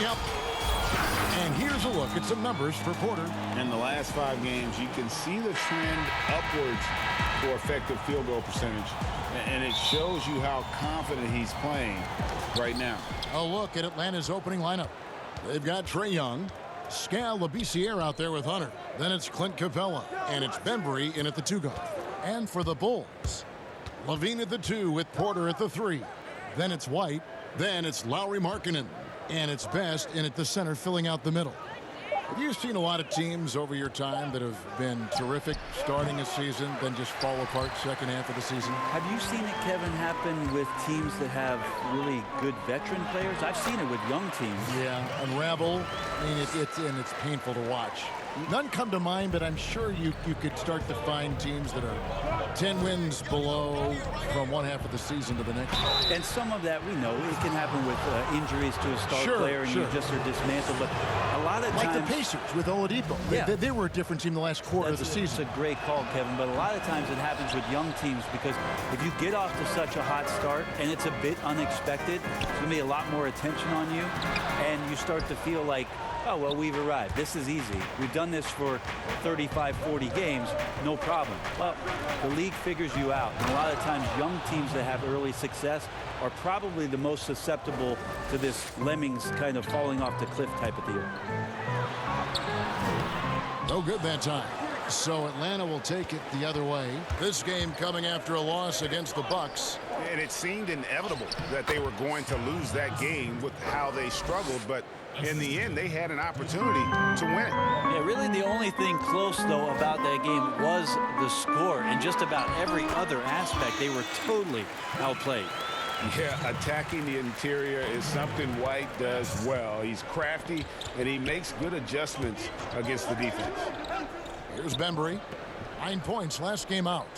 Yep. And here's a look at some numbers for Porter. In the last 5 games, you can see the trend upwards for effective field goal percentage. And it shows you how confident he's playing right now. A look at Atlanta's opening lineup. They've got Trae Young, Skal Labissiere out there with Hunter. Then it's Clint Capella, and it's Bembry in at the 2 guard. And for the Bulls, Levine at the 2 with Porter at the 3. Then it's White. Then it's Lauri Markkanen. And it's Best in at the center, filling out the middle. Have you seen a lot of teams over your time that have been terrific starting a season, then just fall apart second half of the season? Have you seen it, Kevin, happen with teams that have really good veteran players? I've seen it with young teams. Yeah, unravel. I mean, it's painful to watch. None come to mind, but I'm sure you could start to find teams that are 10 wins below from one half of the season to the next. And some of that we know. It can happen with injuries to a star player and you just are dismantled. But a lot of times... Like the Pacers with Oladipo. Yeah. They were a different team the last quarter of the season. It's a great call, Kevin. But a lot of times it happens with young teams because if you get off to such a hot start and it's a bit unexpected, there's going to be a lot more attention on you. And you start to feel like, oh, well, we've arrived. This is easy. We've done this for 35, 40 games. No problem. Well, the league figures you out. And a lot of times, young teams that have early success are probably the most susceptible to this lemmings kind of falling off the cliff type of deal. No good that time. So Atlanta will take it the other way. This game coming after a loss against the Bucks. And it seemed inevitable that they were going to lose that game with how they struggled, but in the end, they had an opportunity to win it. Yeah, really the only thing close, though, about that game was the score. And just about every other aspect, they were totally outplayed. Yeah, attacking the interior is something White does well. He's crafty, and he makes good adjustments against the defense. Here's Bembry. 9 points last game out.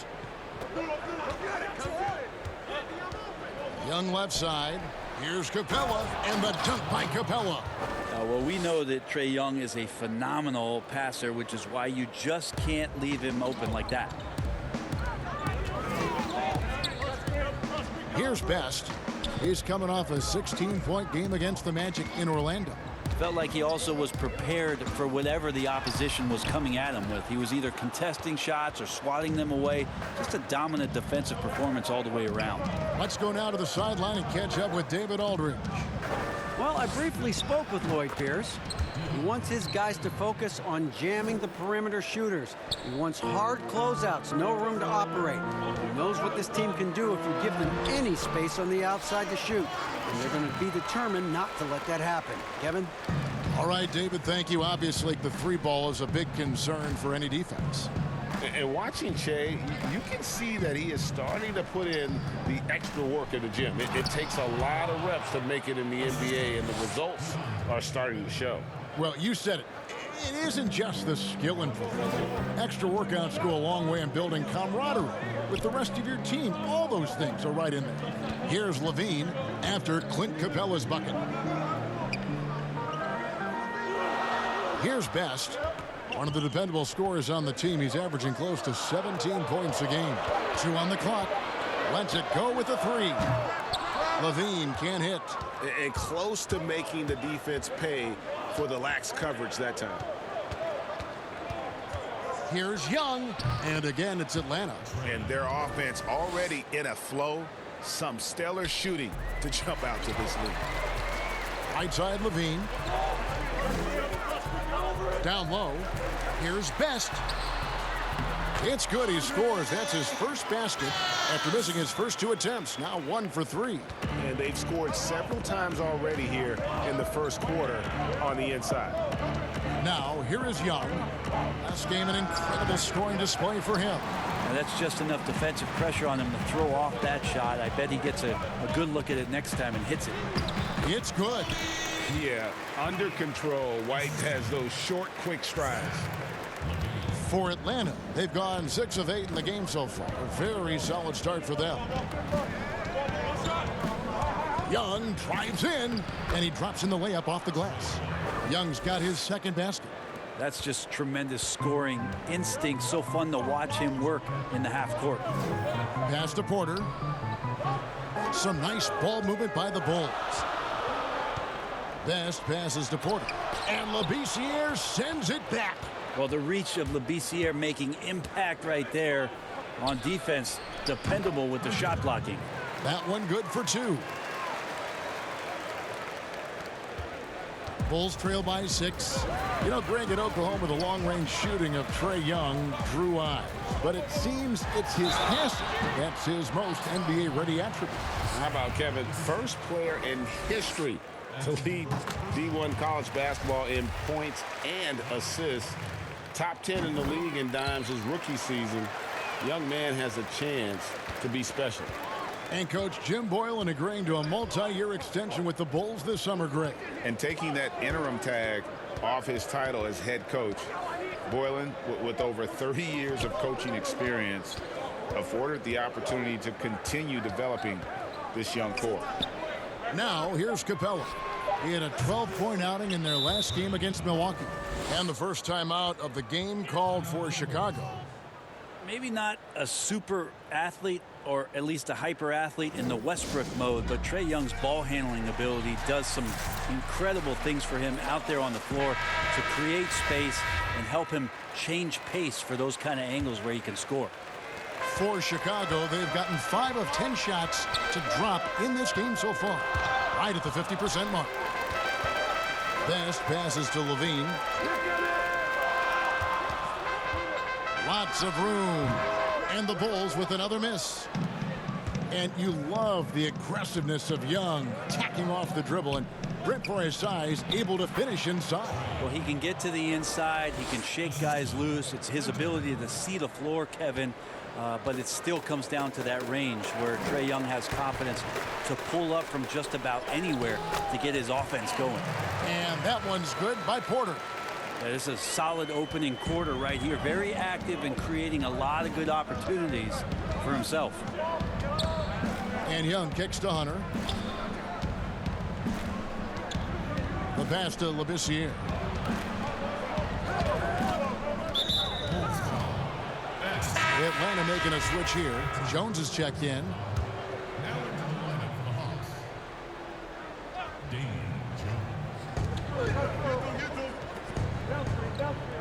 Young left side. Here's Capella, and the dunk by Capella. Well, we know that Trae Young is a phenomenal passer, which is why you just can't leave him open like that. Here's Best. He's coming off a 16-point game against the Magic in Orlando. Felt like he also was prepared for whatever the opposition was coming at him with. He was either contesting shots or swatting them away. Just a dominant defensive performance all the way around. Let's go now to the sideline and catch up with David Aldridge. Well, I briefly spoke with Lloyd Pierce. He wants his guys to focus on jamming the perimeter shooters. He wants hard closeouts, no room to operate. He knows what this team can do if you give them any space on the outside to shoot. And they're going to be determined not to let that happen. Kevin? All right, David, thank you. Obviously, the 3-ball is a big concern for any defense. And watching Shea, you can see that he is starting to put in the extra work in the gym. It takes a lot of reps to make it in the NBA, and the results are starting to show. Well, you said it. It isn't just the skill involved. Extra workouts go a long way in building camaraderie with the rest of your team. All those things are right in there. Here's Levine after Clint Capella's bucket. Here's Best. One of the dependable scorers on the team. He's averaging close to 17 points a game. 2 on the clock. Lets it go with a 3. Levine can't hit. And close to making the defense pay for the lax coverage that time. Here's Young. And again, it's Atlanta. And their offense already in a flow. Some stellar shooting to jump out to this league. Right side, Levine. Down low. Here's Best. It's good. He scores. That's his first basket after missing his first 2 attempts. Now 1 for 3. And they've scored several times already here in the first quarter on the inside. Now, here is Young. Last game, an incredible scoring display for him. And that's just enough defensive pressure on him to throw off that shot. I bet he gets a good look at it next time and hits it. It's good. Yeah, under control. White has those short, quick strides. For Atlanta, they've gone 6 of 8 in the game so far. A very solid start for them. Young drives in, and he drops in the layup off the glass. Young's got his second basket. That's just tremendous scoring instinct. So fun to watch him work in the half court. Pass to Porter. Some nice ball movement by the Bulls. Best passes to Porter. And Labissiere sends it back. Well, the reach of Labissiere making impact right there on defense. Dependable with the shot blocking. That one good for 2. Bulls trail by 6. You know, Greg, at Oklahoma, the long-range shooting of Trae Young drew eyes. But it seems it's his passing that's his most NBA-ready attribute. How about Kevin? First player in history to lead D1 college basketball in points and assists. Top 10 in the league in dimes his rookie season. Young man has a chance to be special. And Coach Jim Boylan agreeing to a multi-year extension with the Bulls this summer, Greg. And taking that interim tag off his title as head coach, Boylan, with over 30 years of coaching experience, afforded the opportunity to continue developing this young core. Now, here's Capella. He had a 12-point outing in their last game against Milwaukee. And the first time out of the game called for Chicago. Maybe not a super athlete, or at least a hyper athlete in the Westbrook mode, but Trae Young's ball handling ability does some incredible things for him out there on the floor to create space and help him change pace for those kind of angles where he can score. For Chicago, they've gotten 5 of 10 shots to drop in this game so far, right at the 50% mark. Best passes to Levine. Lots of room. And the Bulls with another miss. And you love the aggressiveness of Young, tacking off the dribble, and Britt, for his size, able to finish inside. Well, he can get to the inside. He can shake guys loose. It's his ability to see the floor, Kevin. But it still comes down to that range where Trae Young has confidence to pull up from just about anywhere to get his offense going. And that one's good by Porter. Yeah, this is a solid opening quarter right here. Very active and creating a lot of good opportunities for himself. And Young kicks to Hunter. The pass to Labissiere. Atlanta making a switch here. Jones is checked in.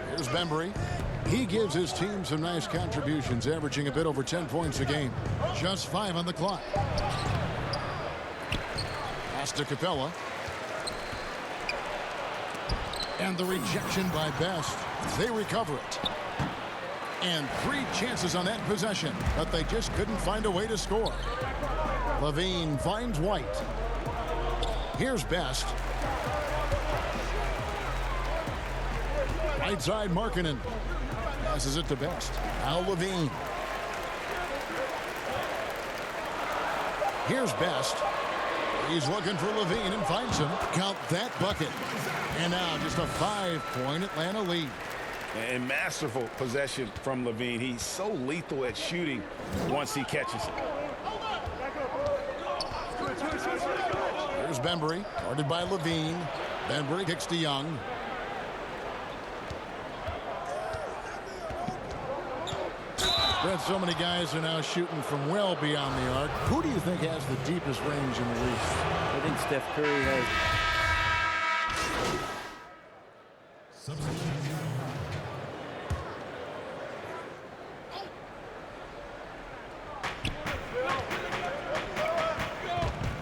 Here's Bembry. He gives his team some nice contributions, averaging a bit over 10 points a game. Just 5 on the clock. Pass to Capella. And the rejection by Best. They recover it. And 3 chances on that possession, but they just couldn't find a way to score. Levine finds White. Here's Best. Right side, Markkanen. Passes it to Best. Now Levine. Here's Best. He's looking for Levine and finds him. Count that bucket. And now just a 5-point Atlanta lead. And masterful possession from Levine. He's so lethal at shooting once he catches it. Here's Bembry, guarded by Levine. Bembry kicks to Young. Brett, so many guys are now shooting from well beyond the arc. Who do you think has the deepest range in the league? I think Steph Curry has.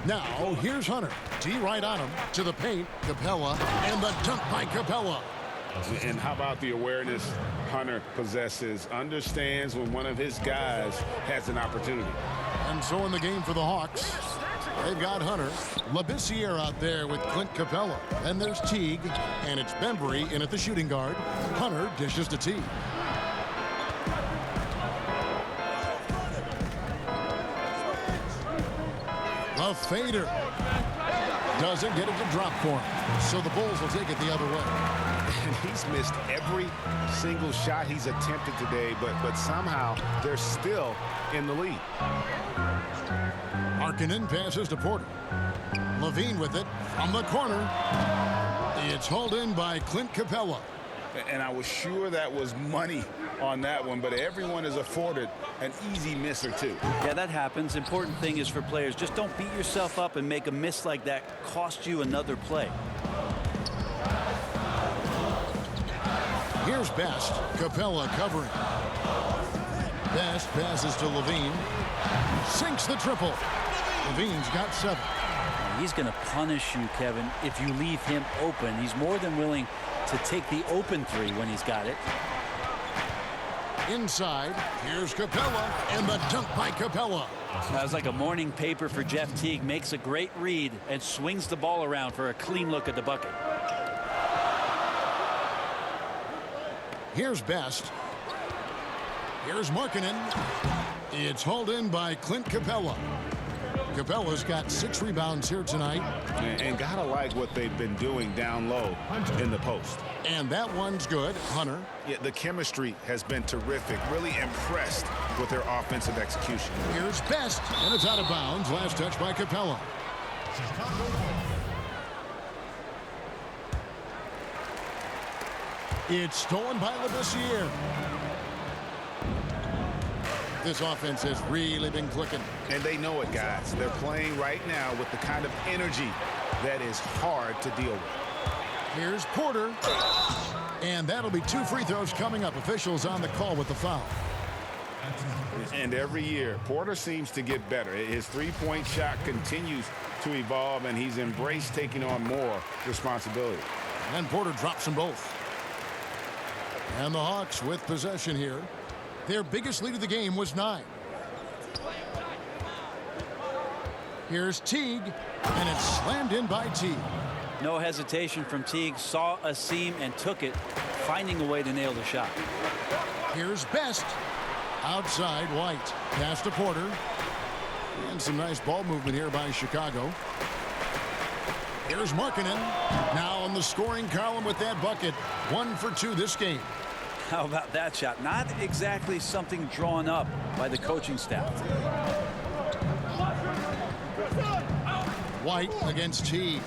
Now, here's Hunter. D right on him. To the paint. Capella. And the dunk by Capella. And how about the awareness Hunter possesses? Understands when one of his guys has an opportunity. And so in the game for the Hawks, they've got Hunter. Labissiere out there with Clint Capella. Then there's Teague. And it's Bembry in at the shooting guard. Hunter dishes to Teague. A fader. Doesn't get it to drop for him. So the Bulls will take it the other way. And he's missed every single shot he's attempted today, but somehow they're still in the lead. Markkanen passes to Porter. Levine with it from the corner. It's hauled in by Clint Capella. And I was sure that was money on that one, but everyone is afforded an easy miss or two. Yeah, that happens. Important thing is for players, just don't beat yourself up and make a miss like that cost you another play. Here's Best. Capella covering. Best passes to Levine. Sinks the triple. Levine's got 7. He's going to punish you, Kevin, if you leave him open. He's more than willing to take the open 3 when he's got it. Inside, here's Capella, and the dunk by Capella. That was like a morning paper for Jeff Teague. Makes a great read and swings the ball around for a clean look at the bucket. Here's Best. Here's Markkanen. It's hauled in by Clint Capella. Capella's got 6 rebounds here tonight. And gotta like what they've been doing down low in the post. And that one's good. Hunter. Yeah, the chemistry has been terrific. Really impressed with their offensive execution. Here's Best, and it's out of bounds. Last touch by Capella. It's stolen by Labissiere. This offense has really been clicking. And they know it, guys. They're playing right now with the kind of energy that is hard to deal with. Here's Porter. And that'll be 2 free throws coming up. Officials on the call with the foul. And every year, Porter seems to get better. His three-point shot continues to evolve, and he's embraced taking on more responsibility. And Porter drops them both. And the Hawks with possession here. Their biggest lead of the game was 9. Here's Teague, and it's slammed in by Teague. No hesitation from Teague. Saw a seam and took it, finding a way to nail the shot. Here's Best. Outside, White. Pass to Porter. And some nice ball movement here by Chicago. Here's Markkanen. Now in the scoring column with that bucket. 1 for 2 this game. How about that shot? Not exactly something drawn up by the coaching staff. White against Teague.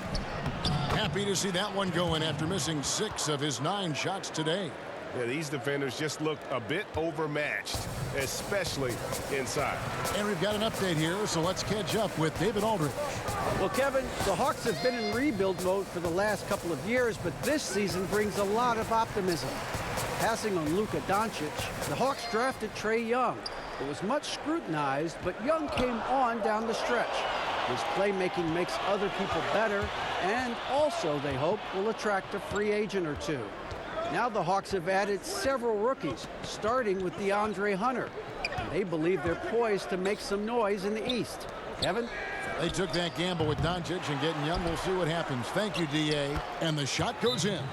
Happy to see that one going after missing 6 of his 9 shots today. Yeah, these defenders just looked a bit overmatched, especially inside. And we've got an update here, so let's catch up with David Aldridge. Well, Kevin, the Hawks have been in rebuild mode for the last couple of years, but this season brings a lot of optimism. Passing on Luka Doncic, the Hawks drafted Trae Young. It was much scrutinized, but Young came on down the stretch. His playmaking makes other people better, and also, they hope, will attract a free agent or 2. Now the Hawks have added several rookies, starting with DeAndre Hunter. And they believe they're poised to make some noise in the East. Kevin? They took that gamble with Doncic and getting Young. We'll see what happens. Thank you, D.A. And the shot goes in.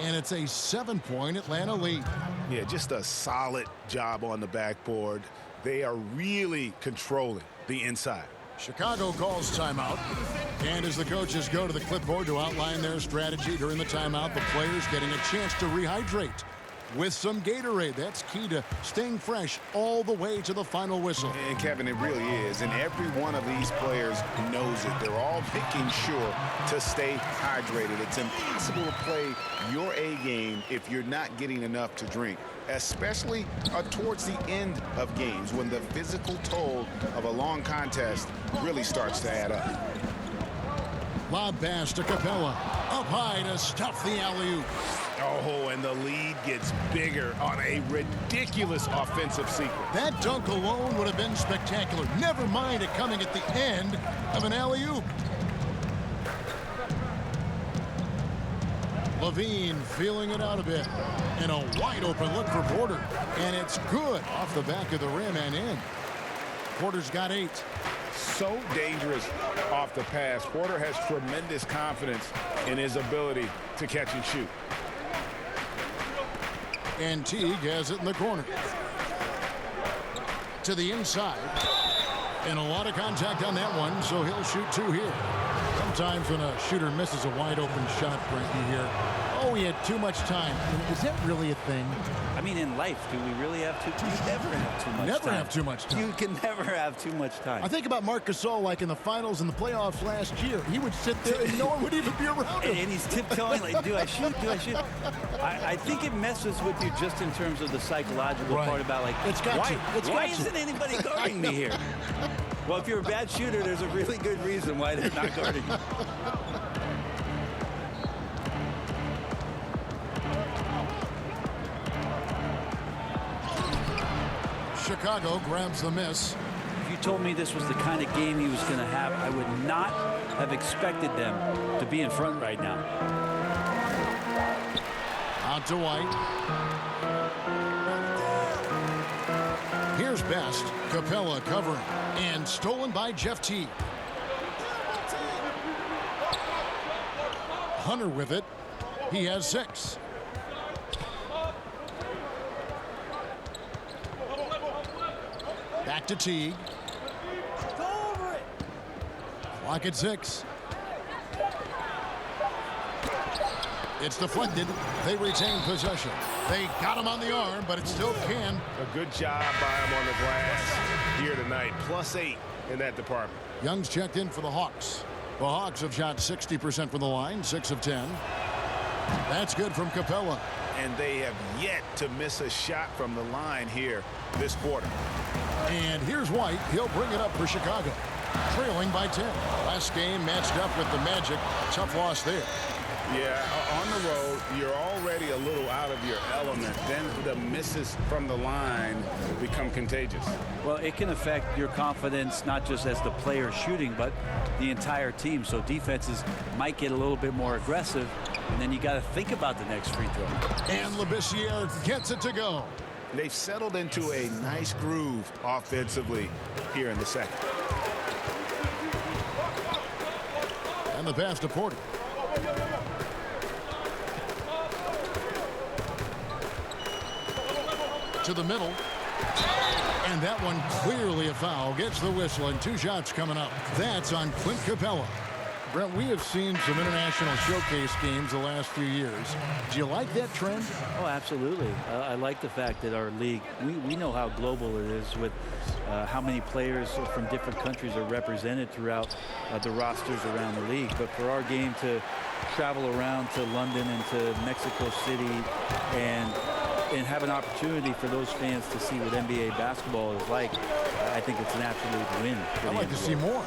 And it's a 7-point Atlanta lead. Yeah, just a solid job on the backboard. They are really controlling the inside. Chicago calls timeout. And as the coaches go to the clipboard to outline their strategy during the timeout, the players getting a chance to rehydrate with some Gatorade. That's key to staying fresh all the way to the final whistle. And Kevin, it really is. And every one of these players knows it. They're all making sure to stay hydrated. It's impossible to play your A game if you're not getting enough to drink, especially towards the end of games when the physical toll of a long contest really starts to add up. Lob pass to Capella. Up high to stuff the alley-oop. Oh, and the lead gets bigger on a ridiculous offensive sequence. That dunk alone would have been spectacular. Never mind it coming at the end of an alley-oop. Levine feeling it out a bit. And a wide open look for Porter. And it's good off the back of the rim and in. Porter's got 8. So dangerous off the pass. Porter has tremendous confidence in his ability to catch and shoot. And Teague has it in the corner. To the inside. And a lot of contact on that one, so he'll shoot 2 here. Sometimes when a shooter misses a wide open shot, Brent, you hear, oh, he had too much time. Is that really a thing? I mean, in life, do we really have to? You never have too much time. Never have too much time. You can never have too much time. I think about Marc Gasol, like in the finals and the playoffs last year. He would sit there and no one would even be around him. And he's tiptoeing like, do I shoot? Do I shoot? I think it messes with you just in terms of the psychological part about like, it's got why isn't anybody guarding me here? Well, if you're a bad shooter, there's a really good reason why they're not guarding you. Chicago grabs the miss. If you told me this was the kind of game he was going to have, I would not have expected them to be in front right now. Out to White. Here's Best. Capella covering. And stolen by Jeff Teague. Hunter with it. He has 6. Back to Teague. Clock at 6. It's deflected. They retain possession. They got him on the arm, but it still can. A good job by him on the glass here tonight. +8 in that department. Young's checked in for the Hawks. The Hawks have shot 60% from the line, 6 of 10. That's good from Capella. And they have yet to miss a shot from the line here this quarter. And here's White. He'll bring it up for Chicago. Trailing by 10. Last game matched up with the Magic. Tough loss there. Yeah, on the road, you're already a little out of your element. Then the misses from the line become contagious. Well, it can affect your confidence, not just as the player shooting, but the entire team. So defenses might get a little bit more aggressive, and then you got to think about the next free throw. And Labissiere gets it to go. They've settled into a nice groove offensively here in the second. And the pass to Porter. To the middle. And that one clearly a foul. Gets the whistle, and 2 shots coming up. That's on Clint Capella. Brent, we have seen some international showcase games the last few years. Do you like that trend? Oh, absolutely. I like the fact that our league, we know how global it is with how many players from different countries are represented throughout the rosters around the league. But for our game to travel around to London and to Mexico City and have an opportunity for those fans to see what NBA basketball is like, I think it's an absolute win. I'd like to see more.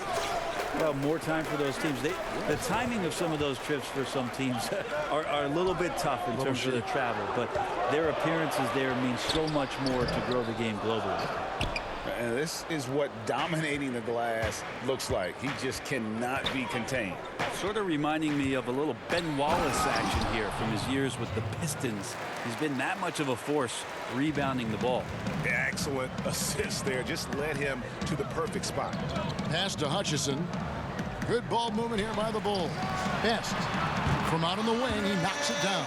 Well, more time for those teams. The timing of some of those trips for some teams are a little bit tough in terms of the travel, but their appearances there mean so much more to grow the game globally. And this is what dominating the glass looks like. He just cannot be contained. Sort of reminding me of a little Ben Wallace action here from his years with the Pistons. He's been that much of a force rebounding the ball. Excellent assist there. Just led him to the perfect spot. Pass to Hutchison. Good ball movement here by the Bulls. Best. From out on the wing, he knocks it down.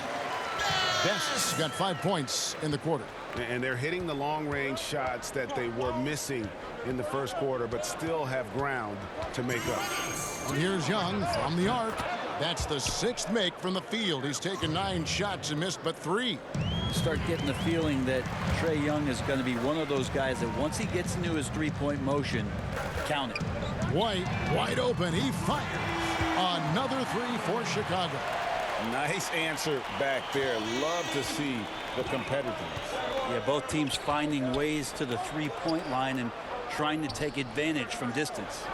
Best's got 5 points in the quarter. And they're hitting the long-range shots that they were missing in the first quarter, but still have ground to make up. And here's Young from the arc. That's the 6th make from the field. He's taken 9 shots and missed but 3. Start getting the feeling that Trae Young is going to be one of those guys that once he gets into his three-point motion, count it. White wide open. He fires. Another 3 for Chicago. Nice answer back there. Love to see the competitiveness. Yeah, both teams finding ways to the three-point line and trying to take advantage from distance.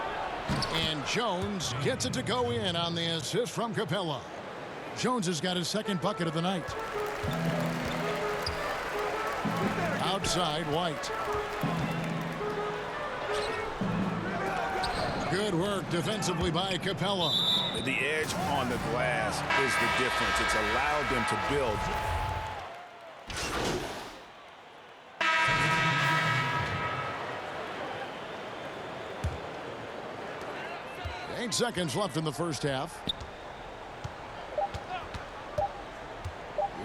And Jones gets it to go in on the assist from Capella. Jones has got his 2nd bucket of the night. Outside, White. Good work defensively by Capella. The edge on the glass is the difference. It's allowed them to build. 8 seconds left in the first half.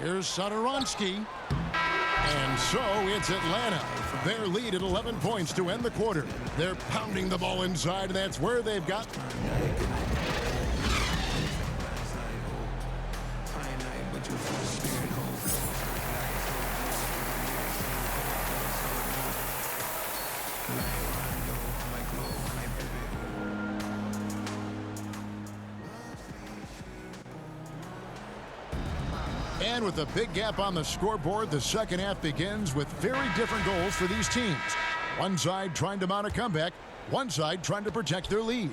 Here's Satoransky. And so it's Atlanta. Their lead at 11 points to end the quarter. They're pounding the ball inside. That's where they've got. And with a big gap on the scoreboard, the second half begins with very different goals for these teams. One side trying to mount a comeback, one side trying to protect their lead.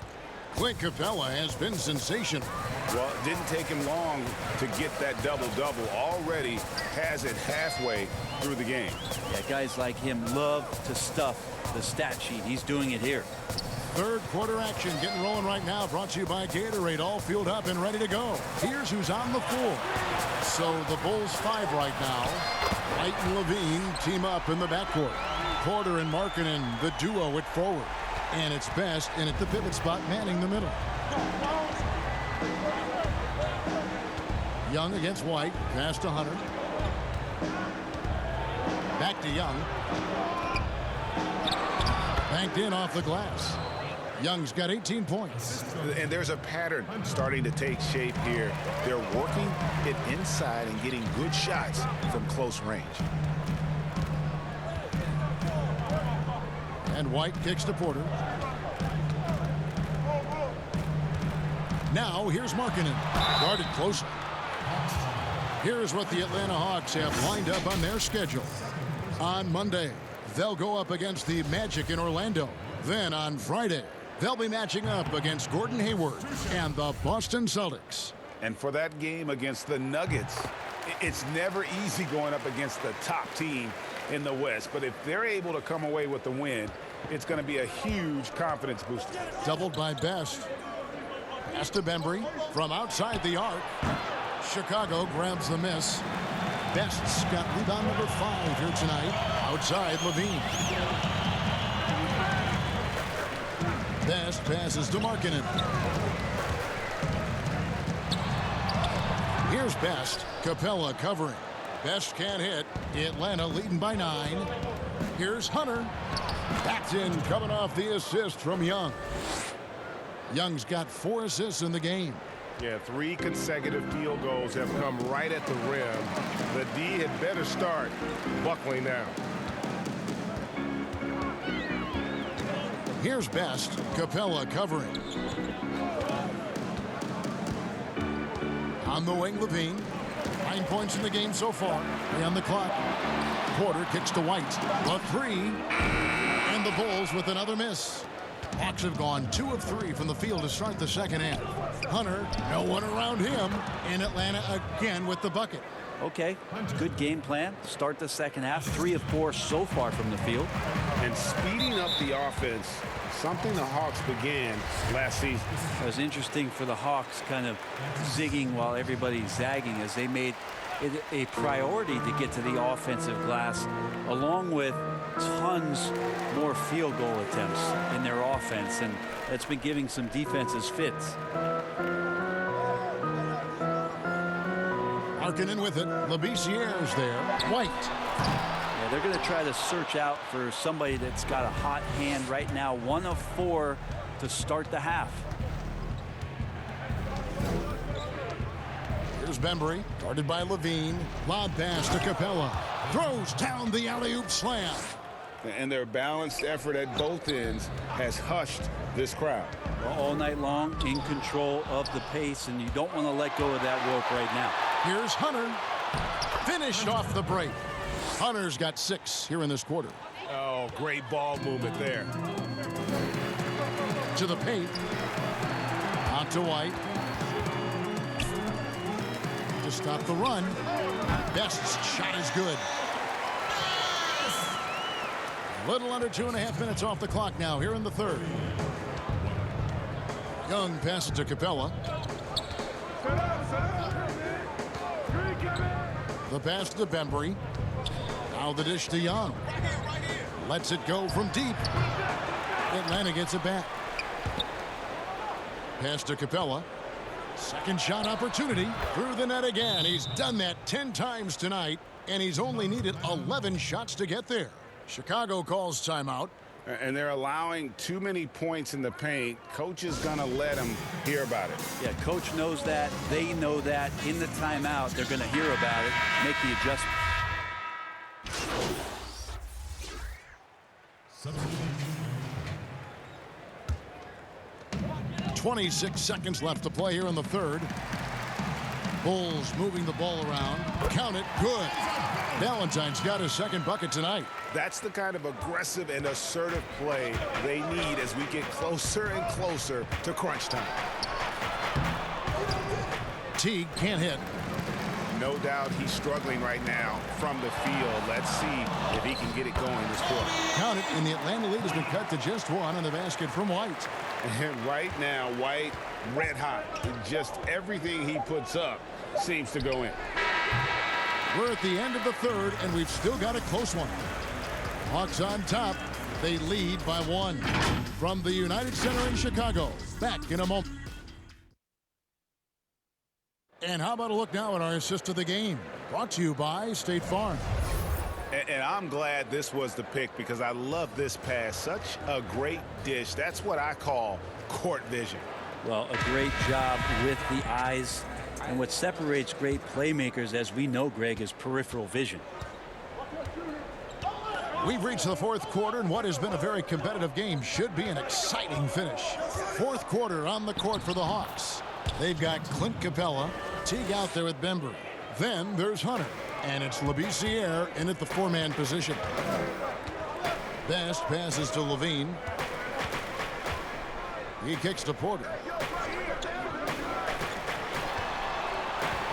Clint Capella has been sensational. Well, it didn't take him long to get that double-double. Already has it halfway through the game. Yeah, guys like him love to stuff the stat sheet. He's doing it here. Third quarter action getting rolling right now, brought to you by Gatorade, all fueled up and ready to go. Here's who's on the floor. So the Bulls 5 right now. White and Levine team up in the backcourt. Porter and Markkanen, the duo at forward. And it's Best in at the pivot spot, manning the middle. Young against White, pass to Hunter. Back to Young. Banked in off the glass. Young's got 18 points. And there's a pattern starting to take shape here. They're working it inside and getting good shots from close range. And White kicks to Porter. Now here's Markkanen, guarded closely. Here's what the Atlanta Hawks have lined up on their schedule. On Monday, they'll go up against the Magic in Orlando. Then on Friday, they'll be matching up against Gordon Hayward and the Boston Celtics. And for that game against the Nuggets, it's never easy going up against the top team in the West. But if they're able to come away with the win, it's going to be a huge confidence booster. Doubled by Best. Pass to Bembry from outside the arc. Chicago grabs the miss. Best's got rebound number 5 here tonight. Outside Levine. Best passes to Markkanen. Here's Best. Capella covering. Best can't hit. Atlanta leading by 9. Here's Hunter. Backed in, coming off the assist from Young. Young's got 4 assists in the game. Yeah, 3 consecutive field goals have come right at the rim. The D had better start buckling now. Here's Best. Capella covering. On the wing, Levine. 9 points in the game so far. 3 on the clock. Porter kicks to White. The 3. And the Bulls with another miss. Hawks have gone 2 of 3 from the field to start the second half. Hunter, no one around him. In Atlanta again with the bucket. Okay, good game plan. Start the second half. 3 of 4 so far from the field. And speeding up the offense, something the Hawks began last season. It was interesting for the Hawks kind of zigging while everybody's zagging as they made it a priority to get to the offensive glass, along with tons more field goal attempts in their offense, and that's been giving some defenses fits. Markkanen with it. Labiciere's there. White. Yeah, they're going to try to search out for somebody that's got a hot hand right now. 1 of 4 to start the half. Here's Bembry, guarded by Levine. Lob pass to Capella. Throws down the alley-oop slam. And their balanced effort at both ends has hushed this crowd. All night long, in control of the pace, and you don't want to let go of that rope right now. Here's Hunter. Finished off the break. Hunter's got 6 here in this quarter. Oh, great ball movement there. To the paint. Out to White. To stop the run. Best's shot is good. A little under 2.5 minutes off the clock now here in the third. Young passes to Capella. The pass to Bembry. Now the dish to Young. Lets it go from deep. Atlanta gets it back. Pass to Capella. Second shot opportunity. Through the net again. He's done that 10 times tonight, and he's only needed 11 shots to get there. Chicago calls timeout. And they're allowing too many points in the paint. Coach is going to let them hear about it. Yeah, coach knows that. They know that. In the timeout, they're going to hear about it, make the adjustment. 26 seconds left to play here in the third. Bulls moving the ball around. Count it. Good. Valentine's got his second bucket tonight. That's the kind of aggressive and assertive play they need as we get closer and closer to crunch time. Teague can't hit. No doubt he's struggling right now from the field. Let's see if he can get it going this quarter. Count it, and the Atlanta lead has been cut to just one on the basket from White. And right now, White red hot. Just everything he puts up seems to go in. We're at the end of the third, and we've still got a close one. Hawks on top. They lead by one. From the United Center in Chicago, back in a moment. And how about a look now at our assist of the game? Brought to you by State Farm. And I'm glad this was the pick because I love this pass. Such a great dish. That's what I call court vision. Well, a great job with the eyes. And what separates great playmakers, as we know, Greg, is peripheral vision. We've reached the fourth quarter, and what has been a very competitive game should be an exciting finish. Fourth quarter on the court for the Hawks. They've got Clint Capella, Teague out there with Bembry. Then there's Hunter, and it's Labissiere in at the four-man position. Best passes to Levine. He kicks to Porter.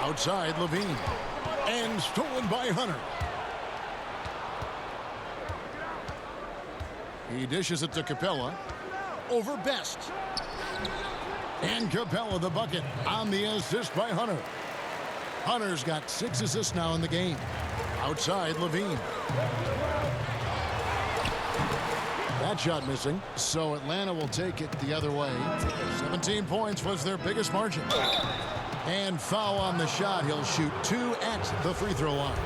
Outside Levine. And stolen by Hunter. He dishes it to Capella. Over Best. And Capella the bucket on the assist by Hunter. Hunter's got 6 assists now in the game. Outside Levine. That shot missing, so Atlanta will take it the other way. 17 points was their biggest margin. And foul on the shot. He'll shoot 2 at the free throw line.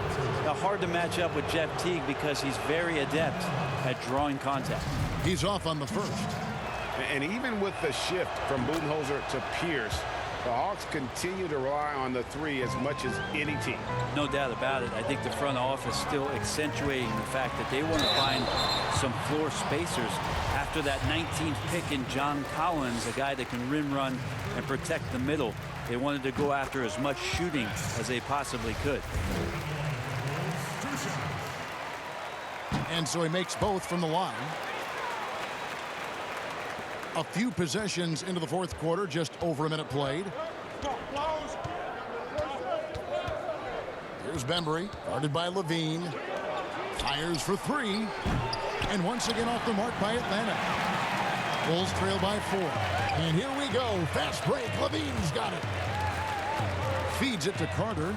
Now, hard to match up with Jeff Teague because he's very adept at drawing contact. He's off on the first. And even with the shift from Budenholzer to Pierce, the Hawks continue to rely on the three as much as any team. No doubt about it. I think the front office still accentuating the fact that they want to find some floor spacers after that 19th pick in John Collins, a guy that can rim run and protect the middle. They wanted to go after as much shooting as they possibly could. And so he makes both from the line. A few possessions into the fourth quarter, just over a minute played. Here's Bembry, guarded by Levine. Fires for 3. And once again off the mark by Atlanta. Bulls trail by 4. And here we go. Fast break. Levine's got it. Feeds it to Carter.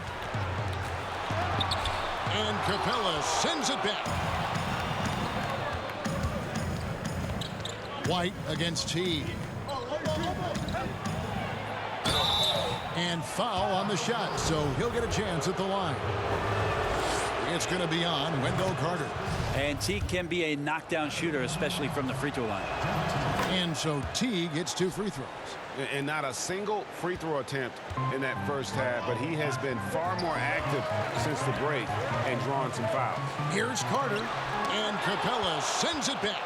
And Capella sends it back. White against Teague. And foul on the shot, so he'll get a chance at the line. It's going to be on Wendell Carter. And Teague can be a knockdown shooter, especially from the free throw line. And so Teague gets 2 free throws. And not a single free throw attempt in that first half, but he has been far more active since the break and drawn some fouls. Here's Carter, and Capella sends it back.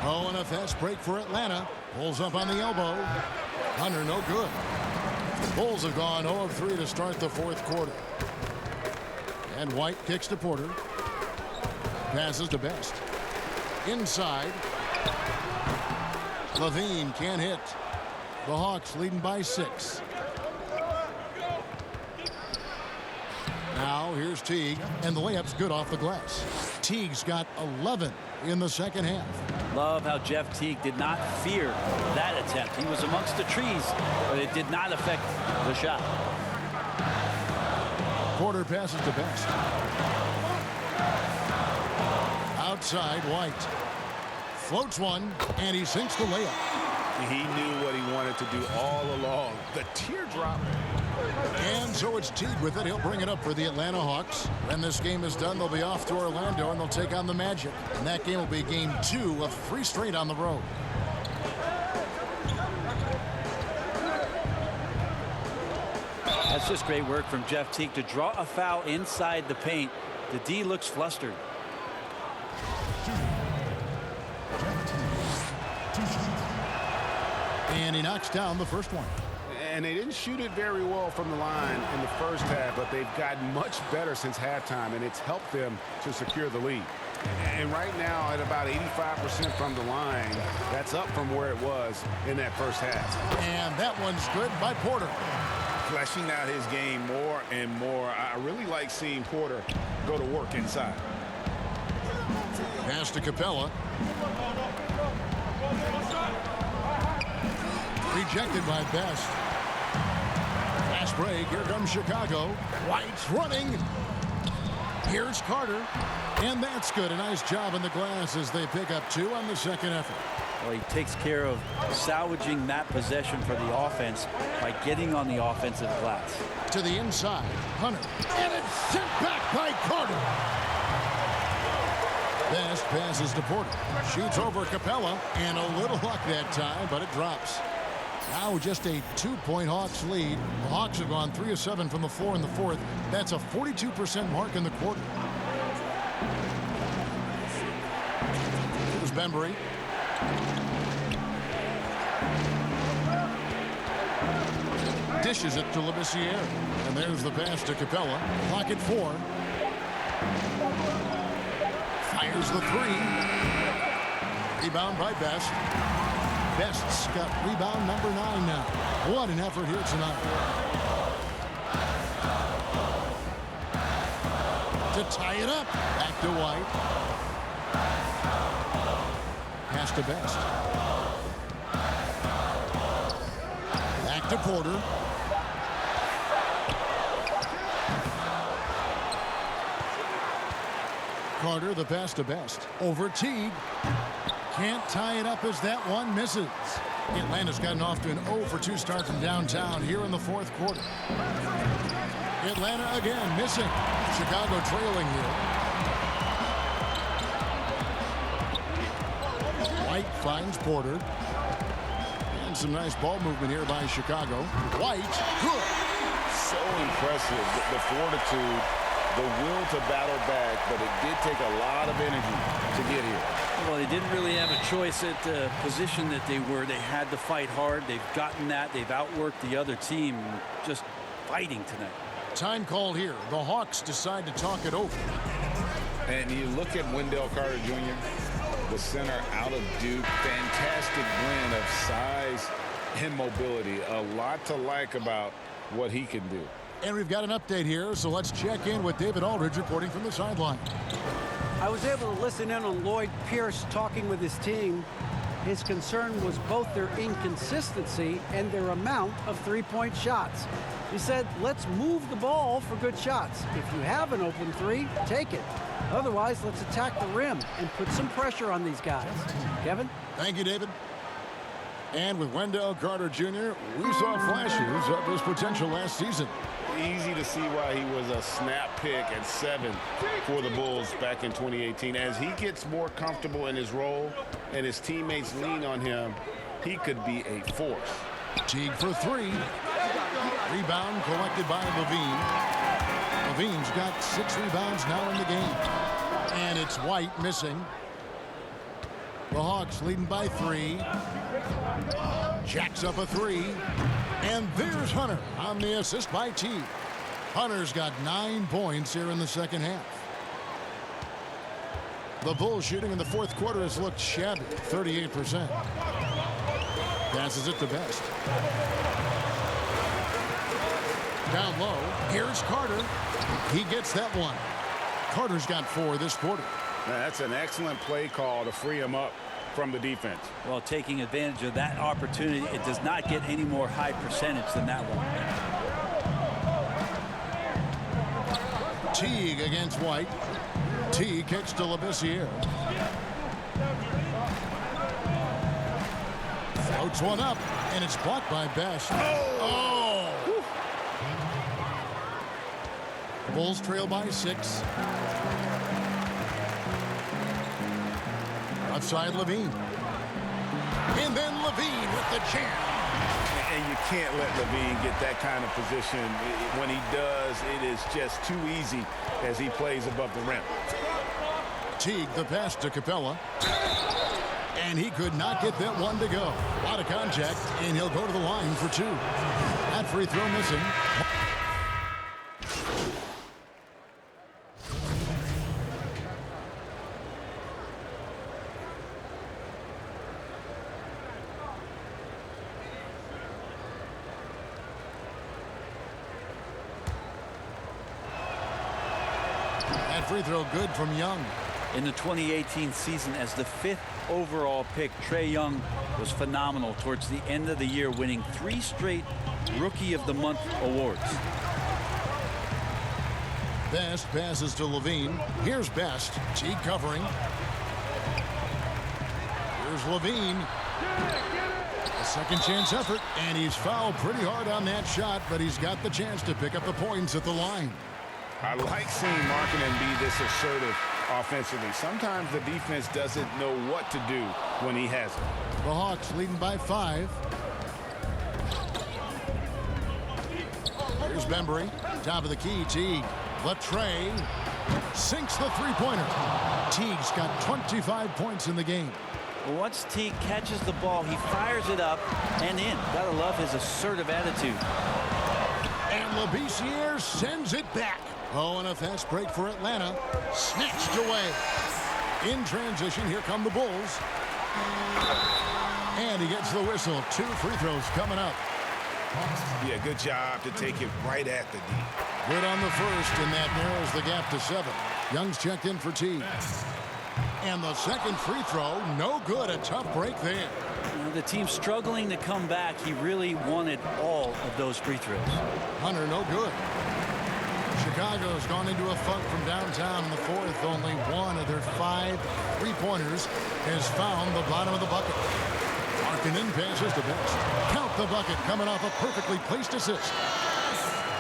Oh, and a fast break for Atlanta. Pulls up on the elbow. Hunter, no good. Bulls have gone 0 of 3 to start the fourth quarter. And White kicks to Porter. Passes to Best. Inside. Levine can't hit. The Hawks leading by 6. Now here's Teague, and the layup's good off the glass. Teague's got 11 in the second half. Love how Jeff Teague did not fear that attempt. He was amongst the trees, but it did not affect the shot. Porter passes to Best. Outside, White. Floats one, and he sinks the layup. He knew what he wanted to do all along. The teardrop. And so it's Teague with it. He'll bring it up for the Atlanta Hawks. When this game is done, they'll be off to Orlando, and they'll take on the Magic. And that game will be game 2 of 3 straight on the road. That's just great work from Jeff Teague to draw a foul inside the paint. The D looks flustered. And he knocks down the first one. And they didn't shoot it very well from the line in the first half, but they've gotten much better since halftime, and it's helped them to secure the lead. And right now, at about 85% from the line, that's up from where it was in that first half. And that one's good by Porter. fleshing out his game more and more. I really like seeing Porter go to work inside. Pass to Capella. Rejected by Best. Fast break. Here comes Chicago. White's running. Here's Carter. And that's good. A nice job in the glass as they pick up 2 on the second effort. Well, he takes care of salvaging that possession for the offense by getting on the offensive glass. To the inside. Hunter. And it's sent back by Carter. Best passes to Porter. Shoots over Capella. And a little luck that time, but it drops. Now just a 2-point Hawks lead. The Hawks have gone 3 of 7 from the floor in the fourth. That's a 42% mark in the quarter. Here's Bembry. Dishes it to Labissiere. And there's the pass to Capella. Clock at 4. Fires the 3. Rebound by Best. Best's got rebound number 9 now. What an effort here tonight. To tie it up. Back to White. Pass to Best. Back to Porter. Carter, the pass to Best. Over Teague. Can't tie it up as that one misses. Atlanta's gotten off to an 0 for 2 start from downtown here in the fourth quarter. Atlanta again missing. Chicago trailing here. White finds Porter. And some nice ball movement here by Chicago. White, good. So impressive, the fortitude, the will to battle back, but it did take a lot of energy to get here. Well, they didn't really have a choice at the position that they were. They had to fight hard. They've gotten that. They've outworked the other team. Just fighting tonight. Time called here. The Hawks decide to talk it over. And you look at Wendell Carter Jr., the center out of Duke. Fantastic blend of size and mobility. A lot to like about what he can do. And we've got an update here, so let's check in with David Aldridge reporting from the sideline. I was able to listen in on Lloyd Pierce talking with his team. His concern was both their inconsistency and their amount of three-point shots. He said, let's move the ball for good shots. If you have an open 3, take it. Otherwise, let's attack the rim and put some pressure on these guys. Kevin? Thank you, David. And with Wendell Carter Jr., we saw flashes of his potential last season. Easy to see why he was a snap pick at 7 for the Bulls back in 2018. As he gets more comfortable in his role and his teammates lean on him, he could be a force. Teague for 3. Rebound collected by Levine. Levine's got 6 rebounds now in the game. And it's White missing. The Hawks leading by 3. Jacks up a 3. And there's Hunter on the assist by Teague. Hunter's got 9 points here in the second half. The Bulls shooting in the fourth quarter has looked shabby, 38%. Passes it to Best. Down low, here's Carter. He gets that one. Carter's got 4 this quarter. Now, that's an excellent play call to free him up from the defense. Well, taking advantage of that opportunity, it does not get any more high percentage than that one. Teague against White. Teague kicks to Labissiere. Floats one up, and it's blocked by Best. Oh! Bulls trail by 6. Outside Levine. And then Levine with the jam. And you can't let Levine get that kind of position. When he does, it is just too easy as he plays above the rim. Teague the pass to Capella. And he could not get that one to go. A lot of contact, and he'll go to the line for 2. That free throw missing. That free throw good from Young. In the 2018 season, as the 5th overall pick, Trae Young was phenomenal towards the end of the year, winning 3 straight Rookie of the Month awards. Best passes to Levine. Here's Best. Teague covering. Here's Levine. A second chance effort, and he's fouled pretty hard on that shot, but he's got the chance to pick up the points at the line. I like seeing Markkanen be this assertive offensively. Sometimes the defense doesn't know what to do when he has it. The Hawks leading by 5. Here's Bembry. Top of the key, Teague. Trae sinks the three-pointer. Teague's got 25 points in the game. Once Teague catches the ball, he fires it up and in. Gotta love his assertive attitude. And Labissiere sends it back. Oh, and a fast break for Atlanta. Snatched away. In transition, here come the Bulls. And he gets the whistle. 2 free throws coming up. Yeah, good job to take it right at the D. Good on the first, and that narrows the gap to 7. Young's checked in for Teague. And the second free throw, no good. A tough break there. The team struggling to come back. He really wanted all of those free throws. Hunter, no good. Chicago's gone into a funk from downtown in the 4th. Only one of their 5 three-pointers has found the bottom of the bucket. Markkanen passes to Best. Count the bucket coming off a perfectly placed assist.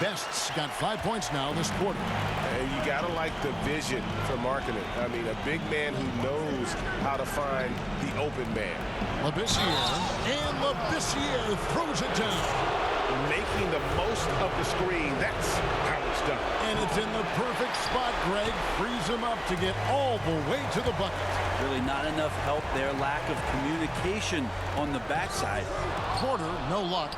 Best's got 5 points now this quarter. And you got to like the vision for Markkanen. I mean, a big man who knows how to find the open man. Labissiere, and Labissiere throws it down. Making the most of the screen, that's how it's done. And it's in the perfect spot. Greg frees him up to get all the way to the bucket. Really not enough help there. Lack of communication on the backside. Porter, no luck.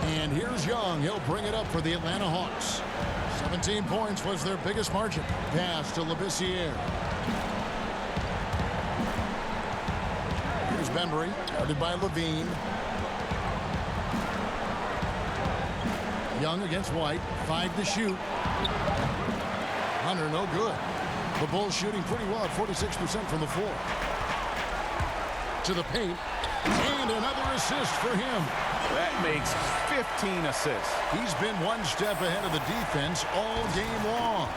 And here's Young. He'll bring it up for the Atlanta Hawks. 17 points was their biggest margin. Pass to Labissiere. Here's Bembry, guarded by Levine. Young against White. 5 to shoot. Hunter, no good. The Bulls shooting pretty well at 46% from the floor. To the paint. And another assist for him. That makes 15 assists. He's been one step ahead of the defense all game long.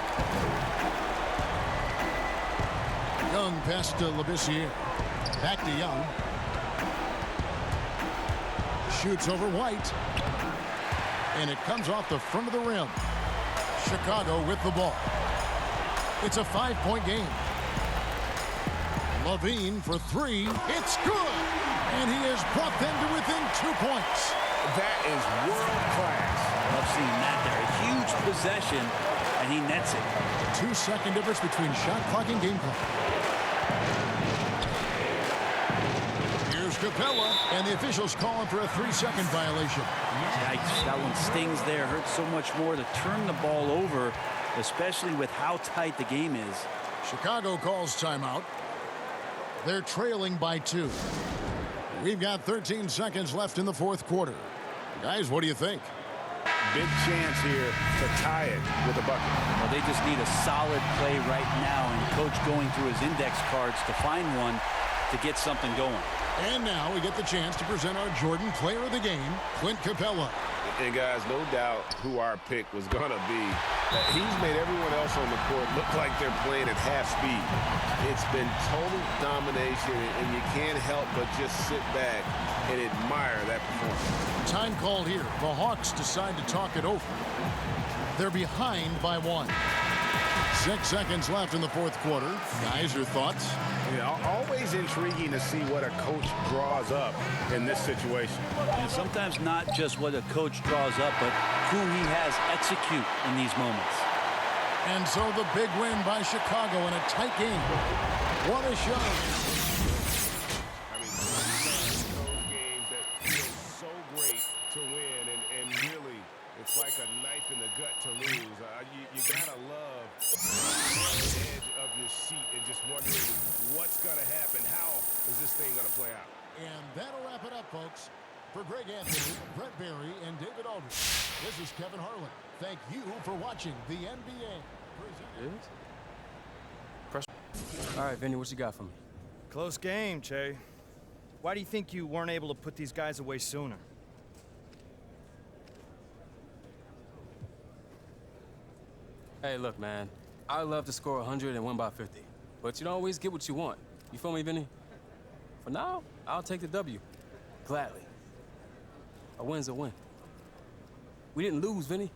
Young pass to Labissiere. Back to Young. Shoots over White. And it comes off the front of the rim. Chicago with the ball. It's a 5-point game. Levine for 3. It's good. And he has brought them to within 2 points. That is world class. Love seeing that there. A huge possession, and he nets it. 2-second difference between shot clock and game clock. Here's Capella, and the officials calling for a 3-second violation. Yikes, that one stings there. Hurts so much more to turn the ball over, especially with how tight the game is. Chicago calls timeout. They're trailing by 2. We've got 13 seconds left in the 4th quarter. Guys, what do you think? Big chance here to tie it with a bucket. Well, they just need a solid play right now, and Coach going through his index cards to find one to get something going. And now we get the chance to present our Jordan Player of the Game, Clint Capella. And guys, no doubt who our pick was going to be. He's made everyone else on the court look like they're playing at half speed. It's been total domination, and you can't help but just sit back and admire that performance. Time called here. The Hawks decide to talk it over. They're behind by 1. 6 seconds left in the 4th quarter. Guys, your thoughts? Yeah, always intriguing to see what a coach draws up in this situation. And sometimes not just what a coach draws up, but who he has execute in these moments. And so the big win by Chicago in a tight game. What a show. I mean, those games that feel so great to win, and really, it's like a knife in the gut to lose. You gotta love the edge of your seat and just wondering what's gonna happen. How is this thing gonna play out? And that'll wrap it up, folks. For Greg Anthony, Brett Barry, and David Aldridge, this is Kevin Harlan. Thank you for watching the NBA. All right, Vinny, what you got for me? Close game, Che. Why do you think you weren't able to put these guys away sooner? Hey, look, man. I love to score 100 and win by 50. But you don't always get what you want. You feel me, Vinny? For now, I'll take the W. Gladly. A win's a win. We didn't lose, Vinny.